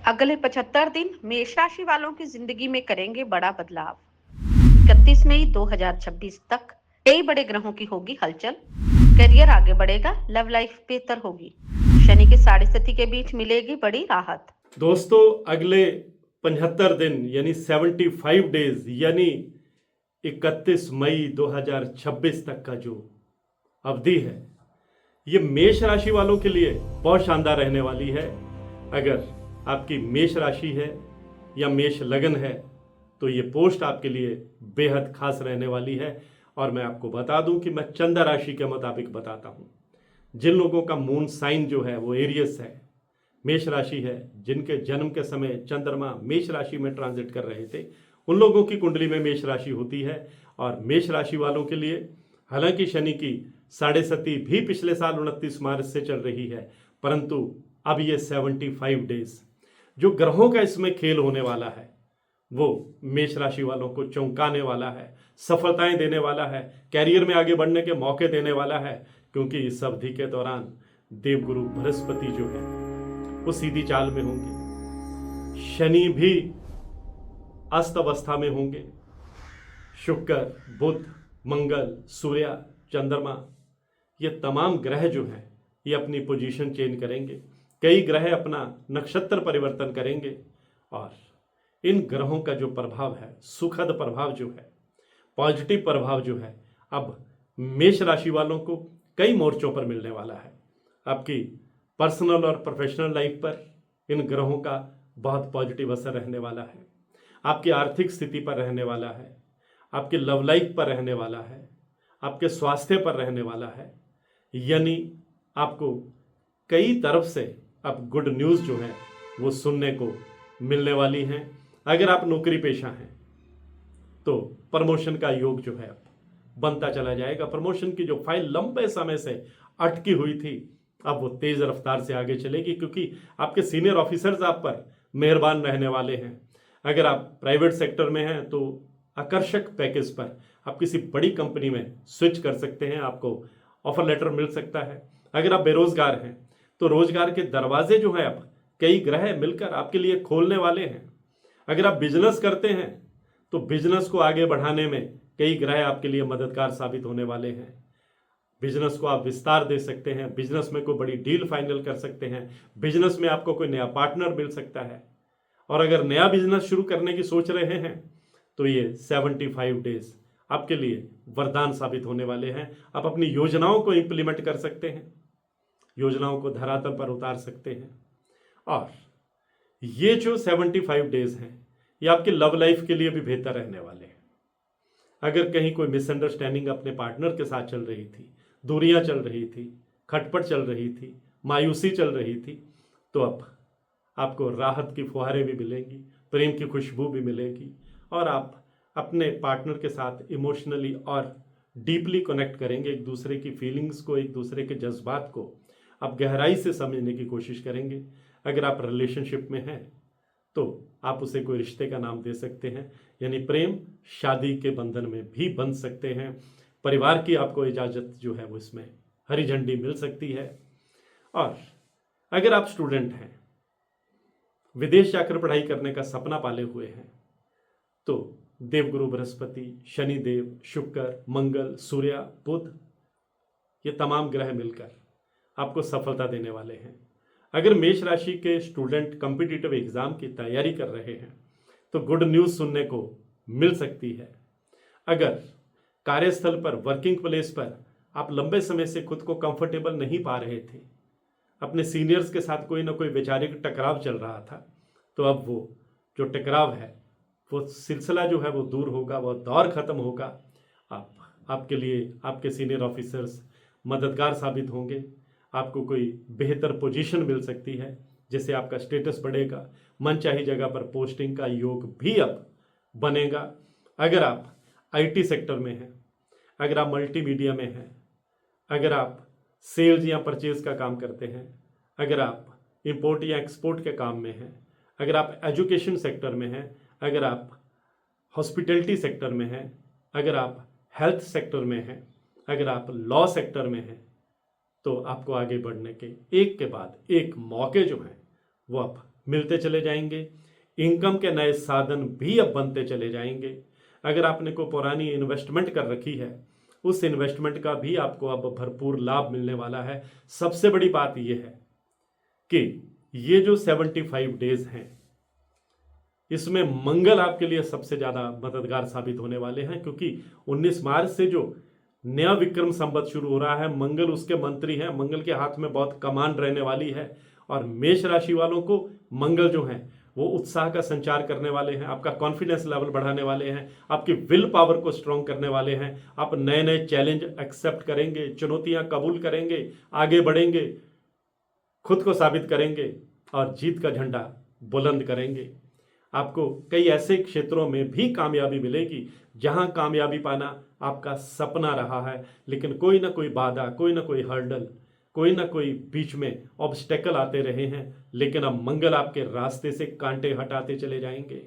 अगले 75 दिन मेष राशि वालों की जिंदगी में करेंगे बड़ा बदलाव। 31 मई 2026 तक कई बड़े ग्रहों की होगी हलचल। करियर आगे बढ़ेगा, लव लाइफ बेहतर होगी। शनि के साढ़े सती के बीच मिलेगी बड़ी राहत। दोस्तों, अगले 75 दिन यानी 75 डेज यानी 31 मई 2026 तक का जो अवधि है, ये मेष राशि वालों के लिए बहुत शानदार रहने वाली है। अगर आपकी मेष राशि है या मेष लगन है तो ये पोस्ट आपके लिए बेहद खास रहने वाली है। और मैं आपको बता दूं कि मैं चंद्र राशि के मुताबिक बताता हूं। जिन लोगों का मून साइन जो है वो एरियस है, मेष राशि है, जिनके जन्म के समय चंद्रमा मेष राशि में ट्रांजिट कर रहे थे, उन लोगों की कुंडली में मेष राशि होती है। और मेष राशि वालों के लिए हालांकि शनि की साढ़े सती भी पिछले साल 29 मार्च से चल रही है, परंतु अब ये 75 डेज जो ग्रहों का इसमें खेल होने वाला है वो मेष राशि वालों को चौंकाने वाला है, सफलताएं देने वाला है, कैरियर में आगे बढ़ने के मौके देने वाला है। क्योंकि इस अवधि के दौरान देवगुरु बृहस्पति जो है वो सीधी चाल में होंगे, शनि भी अस्त अवस्था में होंगे, शुक्र, बुध, मंगल, सूर्य, चंद्रमा, ये तमाम ग्रह जो हैं ये अपनी पोजीशन चेंज करेंगे। कई ग्रह अपना नक्षत्र परिवर्तन करेंगे और इन ग्रहों का जो प्रभाव है, सुखद प्रभाव जो है, पॉजिटिव प्रभाव जो है, अब मेष राशि वालों को कई मोर्चों पर मिलने वाला है। आपकी पर्सनल और प्रोफेशनल लाइफ पर इन ग्रहों का बहुत पॉजिटिव असर रहने वाला है। आपकी आर्थिक स्थिति पर रहने वाला है, आपके लव लाइफ पर रहने वाला है, आपके स्वास्थ्य पर रहने वाला है। यानी आपको कई तरफ से अब गुड न्यूज़ जो है वो सुनने को मिलने वाली हैं। अगर आप नौकरी पेशा हैं तो प्रमोशन का योग जो है बनता चला जाएगा। प्रमोशन की जो फाइल लंबे समय से अटकी हुई थी अब वो तेज रफ्तार से आगे चलेगी, क्योंकि आपके सीनियर ऑफिसर्स आप पर मेहरबान रहने वाले हैं। अगर आप प्राइवेट सेक्टर में हैं तो आकर्षक पैकेज पर आप किसी बड़ी कंपनी में स्विच कर सकते हैं, आपको ऑफर लेटर मिल सकता है। अगर आप बेरोजगार हैं तो रोजगार के दरवाजे जो है अब कई ग्रह मिलकर आपके लिए खोलने वाले हैं। अगर आप बिजनेस करते हैं तो बिजनेस को आगे बढ़ाने में कई ग्रह आपके लिए मददगार साबित होने वाले हैं। बिजनेस को आप विस्तार दे सकते हैं, बिजनेस में कोई बड़ी डील फाइनल कर सकते हैं, बिजनेस में आपको कोई नया पार्टनर मिल सकता है। और अगर नया बिजनेस शुरू करने की सोच रहे हैं तो ये 75 डेज आपके लिए वरदान साबित होने वाले हैं। आप अपनी योजनाओं को इंप्लीमेंट कर सकते हैं, योजनाओं को धरातल पर उतार सकते हैं। और ये जो 75 डेज हैं ये आपकी लव लाइफ के लिए भी बेहतर रहने वाले हैं। अगर कहीं कोई मिसअंडरस्टैंडिंग अपने पार्टनर के साथ चल रही थी, दूरियां चल रही थी, खटपट चल रही थी, मायूसी चल रही थी, तो अब आपको राहत की फुहारें भी मिलेंगी, प्रेम की खुशबू भी मिलेगी और आप अपने पार्टनर के साथ इमोशनली और डीपली कनेक्ट करेंगे। एक दूसरे की फीलिंग्स को, एक दूसरे के जज्बात को आप गहराई से समझने की कोशिश करेंगे। अगर आप रिलेशनशिप में हैं तो आप उसे कोई रिश्ते का नाम दे सकते हैं, यानी प्रेम शादी के बंधन में भी बंध सकते हैं। परिवार की आपको इजाज़त जो है वो इसमें हरी झंडी मिल सकती है। और अगर आप स्टूडेंट हैं, विदेश जाकर पढ़ाई करने का सपना पाले हुए हैं, तो देवगुरु बृहस्पति, शनिदेव, शुक्र, मंगल, सूर्य, बुध, ये तमाम ग्रह मिलकर आपको सफलता देने वाले हैं। अगर मेष राशि के स्टूडेंट कॉम्पिटिटिव एग्जाम की तैयारी कर रहे हैं तो गुड न्यूज़ सुनने को मिल सकती है। अगर कार्यस्थल पर, वर्किंग प्लेस पर आप लंबे समय से खुद को कंफर्टेबल नहीं पा रहे थे, अपने सीनियर्स के साथ कोई ना कोई वैचारिक टकराव चल रहा था, तो अब वो जो टकराव है वो सिलसिला जो है वो दूर होगा, वो दौर खत्म होगा। आपके लिए आपके सीनियर ऑफिसर्स मददगार साबित होंगे, आपको कोई बेहतर पोजीशन मिल सकती है जिससे आपका स्टेटस बढ़ेगा, मनचाही जगह पर पोस्टिंग का योग भी अब बनेगा। अगर आप आईटी सेक्टर में हैं, अगर आप मल्टीमीडिया में हैं, अगर आप सेल्स या परचेज का काम करते हैं, अगर आप इंपोर्ट या एक्सपोर्ट के काम में हैं, अगर आप एजुकेशन सेक्टर में हैं, अगर आप हॉस्पिटैलिटी सेक्टर में हैं, अगर आप हेल्थ सेक्टर में हैं, अगर आप लॉ सेक्टर में हैं, तो आपको आगे बढ़ने के एक के बाद एक मौके जो हैं वो अब मिलते चले जाएंगे। इनकम के नए साधन भी अब बनते चले जाएंगे। अगर आपने को पुरानी इन्वेस्टमेंट कर रखी है, उस इन्वेस्टमेंट का भी आपको अब भरपूर लाभ मिलने वाला है। सबसे बड़ी बात यह है कि ये जो 75 डेज हैं, इसमें मंगल आपके लिए सबसे ज्यादा मददगार साबित होने वाले हैं, क्योंकि 19 मार्च से जो नया विक्रम संवत शुरू हो रहा है, मंगल उसके मंत्री हैं, मंगल के हाथ में बहुत कमान रहने वाली है। और मेष राशि वालों को मंगल जो है वो उत्साह का संचार करने वाले हैं, आपका कॉन्फिडेंस लेवल बढ़ाने वाले हैं, आपकी विल पावर को स्ट्रॉन्ग करने वाले हैं। आप नए नए चैलेंज एक्सेप्ट करेंगे, चुनौतियां कबूल करेंगे, आगे बढ़ेंगे, खुद को साबित करेंगे और जीत का झंडा बुलंद करेंगे। आपको कई ऐसे क्षेत्रों में भी कामयाबी मिलेगी जहां कामयाबी पाना आपका सपना रहा है, लेकिन कोई ना कोई बाधा, कोई ना कोई हर्डल, कोई ना कोई बीच में ऑब्स्टेकल आते रहे हैं। लेकिन अब मंगल आपके रास्ते से कांटे हटाते चले जाएंगे।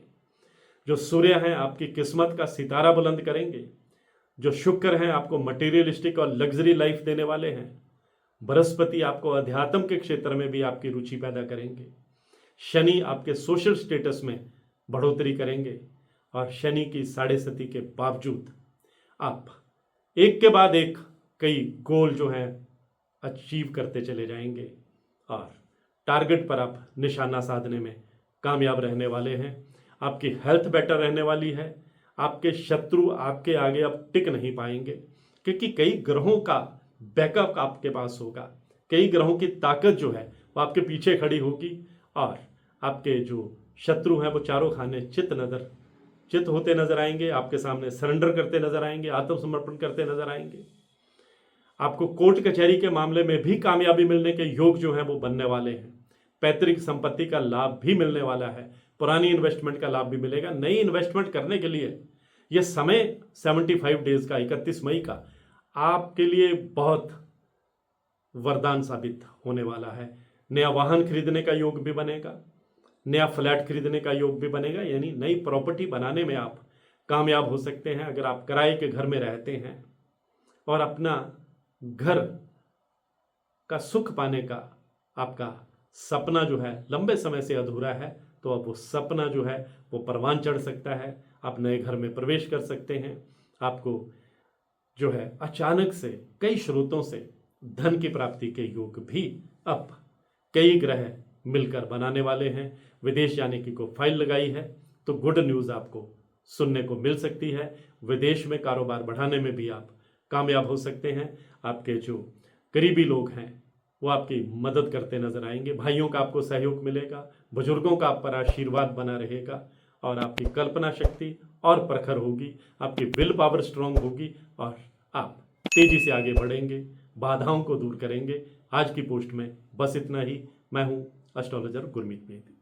जो सूर्य हैं आपकी किस्मत का सितारा बुलंद करेंगे। जो शुक्र हैं आपको मटेरियलिस्टिक और लग्जरी लाइफ देने वाले हैं। बृहस्पति आपको अध्यात्म के क्षेत्र में भी आपकी रुचि पैदा करेंगे। शनि आपके सोशल स्टेटस में बढ़ोतरी करेंगे। और शनि की 7.5 के बावजूद आप एक के बाद एक कई गोल जो हैं अचीव करते चले जाएंगे और टारगेट पर आप निशाना साधने में कामयाब रहने वाले हैं। आपकी हेल्थ बेटर रहने वाली है। आपके शत्रु आपके आगे अब टिक नहीं पाएंगे, क्योंकि कई ग्रहों का बैकअप आपके पास होगा। कई ग्रहों की ताकत जो है वो आपके पीछे खड़ी होगी और आपके जो शत्रु हैं वो चारों खाने चित होते नजर आएंगे, आपके सामने सरेंडर करते नजर आएंगे, आत्मसमर्पण करते नजर आएंगे। आपको कोर्ट कचहरी के मामले में भी कामयाबी मिलने के योग जो हैं वो बनने वाले हैं। पैतृक संपत्ति का लाभ भी मिलने वाला है। पुरानी इन्वेस्टमेंट का लाभ भी मिलेगा। नई इन्वेस्टमेंट करने के लिए यह समय 75 डेज का 31 मई का आपके लिए बहुत वरदान साबित होने वाला है। नया वाहन खरीदने का योग भी बनेगा, नया फ्लैट खरीदने का योग भी बनेगा, यानी नई प्रॉपर्टी बनाने में आप कामयाब हो सकते हैं। अगर आप किराए के घर में रहते हैं और अपना घर का सुख पाने का आपका सपना जो है लंबे समय से अधूरा है, तो अब वो सपना जो है वो परवान चढ़ सकता है। आप नए घर में प्रवेश कर सकते हैं। आपको जो है अचानक से कई स्रोतों से धन की प्राप्ति के योग भी अब कई ग्रह मिलकर बनाने वाले हैं। विदेश जाने की को फाइल लगाई है तो गुड न्यूज़ आपको सुनने को मिल सकती है। विदेश में कारोबार बढ़ाने में भी आप कामयाब हो सकते हैं। आपके जो करीबी लोग हैं वो आपकी मदद करते नजर आएंगे। भाइयों का आपको सहयोग मिलेगा, बुजुर्गों का आप पर आशीर्वाद बना रहेगा और आपकी कल्पना शक्ति और प्रखर होगी, आपकी विल पावर स्ट्रांग होगी और आप तेजी से आगे बढ़ेंगे, बाधाओं को दूर करेंगे। आज की पोस्ट में बस इतना ही। मैं हूं एस्ट्रोलॉजर गुरमीत मेहती।